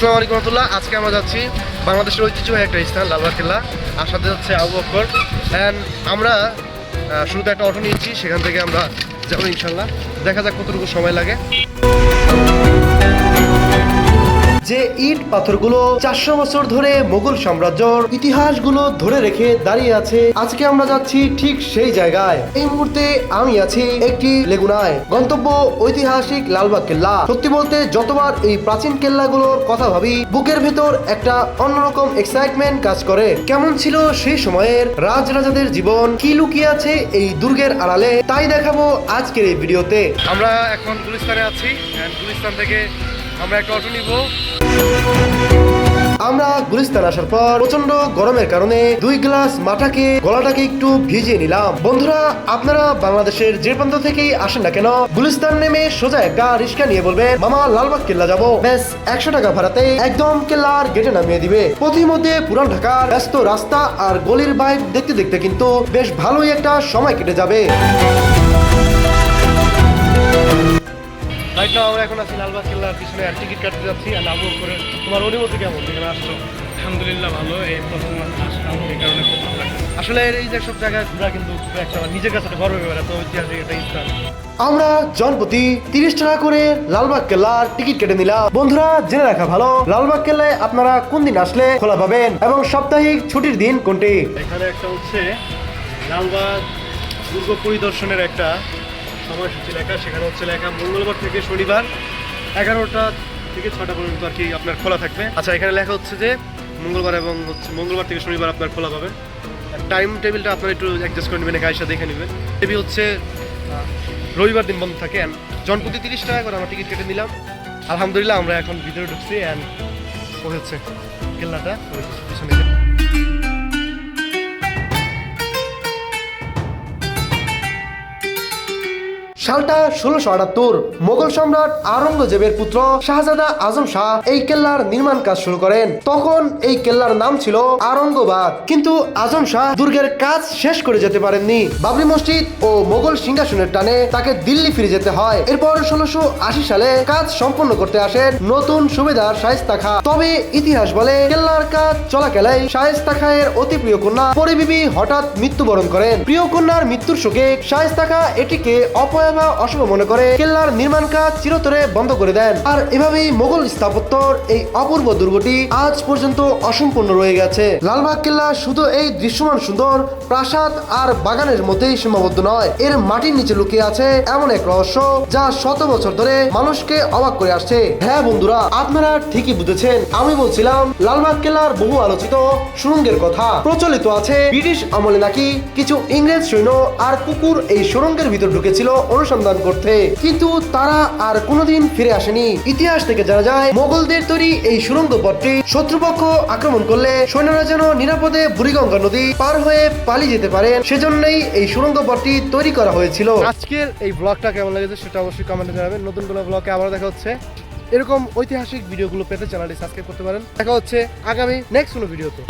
আসসালামু আলাইকুম রহমতুল্লাহ। আজকে আমরা যাচ্ছি বাংলাদেশের ঐতিহ্যবাহী একটা স্থান লালবাগ কেল্লা। আর সাথে হচ্ছে আবু বকর অ্যান্ড আমরা শুরুতে একটা অটো নিয়েছি, সেখান থেকে আমরা যাবো ইনশাল্লাহ। দেখা যাক কতটুকু সময় লাগে। যে ইট পাথরগুলো 400 বছর ধরে মোগল সাম্রাজ্যর ইতিহাসগুলো ধরে রেখে দাঁড়িয়ে আছে, আজকে আমরা যাচ্ছি ঠিক সেই জায়গায়। এই মুহূর্তে আমি আছি একটি লেগুনায়, গন্তব্য ঐতিহাসিক লালবাগ কেল্লা। সত্যি বলতে যতবার এই প্রাচীন কেল্লাগুলোর কথা ভাবি, বুকের ভেতর একটা অন্যরকম এক্সাইটমেন্ট কাজ করে। কেমন ছিল সেই সময়ের রাজরাজাদের জীবন, কি লুকিয়ে আছে এই দুর্গের আড়ালে, তাই দেখাবো আজকের এই ভিডিওতে। আমরা এখন গুলিস্তানে আছি, গুলিস্তান থেকে আমরা একটা অটো নিব। আমরা গুলিস্তান আসার পর প্রচন্ড গরমের কারণে 2 গ্লাস মাঠাকে গলাটাকে একটু ভিজিয়ে নিলাম। বন্ধুরা, আপনারা বাংলাদেশের যে প্রান্ত থেকেই আসেন না কেন, গুলিস্তান নেমে সোজা একটা রিক্সা নিয়ে বলবেন মামা লালবাগ কেল্লা যাবো, ব্যাস 100 টাকা ভাড়াতে একদম কেল্লার গেটে নামিয়ে দিবে। পথিমধ্যে পুরান ঢাকার ব্যস্ত রাস্তা আর গলির বাইক দেখতে দেখতে কিন্তু বেশ ভালোই একটা সময় কেটে যাবে। রাইট নাও আমরা এখন আছি লালবাগ কেল্লার পিছনে, আর টিকিট কাটতে যাচ্ছি। আর আবু বকরের তোমার অনুভূতি কেমন এখানে আসছো? আলহামদুলিল্লাহ ভালো। এই প্রথম আসলাম, এই কারণে খুব ভালো লাগছে। আসলে এই যে সব জায়গায় ঘোরা কিন্তু একটা নিজের কাছে গর্ব ব্যাপার, এত ঐতিহাসিক একটা স্থান। আমরা জনপ্রতি 30 টাকা করে লালবাগ কেল্লার টিকিট কেটে নিলাম। বন্ধুরা, জেনে রাখা ভালো, লালবাগ কেল্লায় আপনারা কোন দিন আসলে খোলা পাবেন এবং সাপ্তাহিক ছুটির দিন কোনটি। এখানে একটা হচ্ছে লালবাগ দুর্গ পরিদর্শনের একটা সময়সূচি লেখা, সেখানে হচ্ছে লেখা মঙ্গলবার থেকে শনিবার 11টা থেকে 6টা পর্যন্ত আর কি আপনার খোলা থাকবে। আচ্ছা, এখানে লেখা হচ্ছে যে মঙ্গলবার এবং হচ্ছে মঙ্গলবার থেকে শনিবার আপনার খোলা পাবেন। টাইম টেবিলটা আপনার একটু অ্যাডজাস্ট করে নেবেন, এসে দেখে নেবেন। এবি হচ্ছে রবিবার দিন বন্ধ থাকে। জনপ্রতি 30 টাকা করে আমরা টিকিট কেটে নিলাম। আলহামদুলিল্লাহ আমরা এখন ভিতরে ঢুকছি অ্যান্ড ও হচ্ছে কেল্লাটা পিছনে। সালটা 1678। মোগল সম্রাট আওরঙ্গজেবের পুত্র শাহজাদা আজম শাহ এই কেল্লার নির্মাণ কাজ শুরু করেন। তখন এই কেল্লার নাম ছিল আওরঙ্গাবাদ, কিন্তু আজম শাহ দুর্গের কাজ শেষ করে যেতে পারেননি। বাবরি মসজিদ ও মোগল সিংহাসনের টানে তাকে দিল্লি ফিরে যেতে হয়। এরপর 1680 সালে কাজ সম্পন্ন করতে আসেন নতুন সুবেদার শায়েস্তা খাঁ। তবে ইতিহাস বলে কেল্লার কাজ চলাকালে শায়েস্তা খাঁয়ের অতি প্রিয় কন্যা পরিবিবি হঠাৎ মৃত্যুবরণ করেন। প্রিয় কন্যার মৃত্যুর শোকে শায়েস্তা খাঁ এটিকে অশুভ মনে করে কেল্লার নির্মাণ কাজ চিরতরে বন্ধ করে দেন। আর এভাবেই মোগল স্থাপত্যর এই অপূর্ব দুর্গটি আজ পর্যন্ত অসম্পূর্ণ রয়ে গেছে। লালবাগ কেল্লা শুধু এই দৃশ্যমান সুন্দর প্রাসাদ আর বাগানের মধ্যেই সীমাবদ্ধ নয়, এর মাটির নিচে লুকিয়ে আছে এমন এক রহস্য যা শত বছর ধরে মানুষকে অবাক করে আসছে। হ্যাঁ বন্ধুরা, আপনারা ঠিকই বুঝেছেন, আমি বলছিলাম লালবাগ কেল্লার বহু আলোচিত সুড়ঙ্গের কথা। প্রচলিত আছে ব্রিটিশ আমলে নাকি কিছু ইংরেজ সৈন্য আর কুকুর এই সুড়ঙ্গের ভিতর ঢুকেছিল অনুসন্ধান করতে, কিন্তু তারা আর কোনোদিন ফিরে আসেনি। ইতিহাস থেকে জানা যায় মোগলদের তৈরি এই সুড়ঙ্গ পথটি শত্রুপক্ষ আক্রমণ করলে সৈন্যরা যেন নিরাপদে বুড়িগঙ্গা নদী পার হয়ে পালিয়ে যেতে পারেন, সেজন্যই এই সুড়ঙ্গ পথটি তৈরি করা হয়েছিল। আজকের এই ব্লগটা কেমন লেগেছে সেটা অবশ্যই কমেন্টে জানাবেন। নতুন কোনো ব্লগে আবার দেখা হচ্ছে। এরকম ঐতিহাসিক ভিডিওগুলো পেতে চ্যানেলটি সাবস্ক্রাইব করতে পারেন। দেখা হচ্ছে আগামী নেক্সট কোনো ভিডিওতে।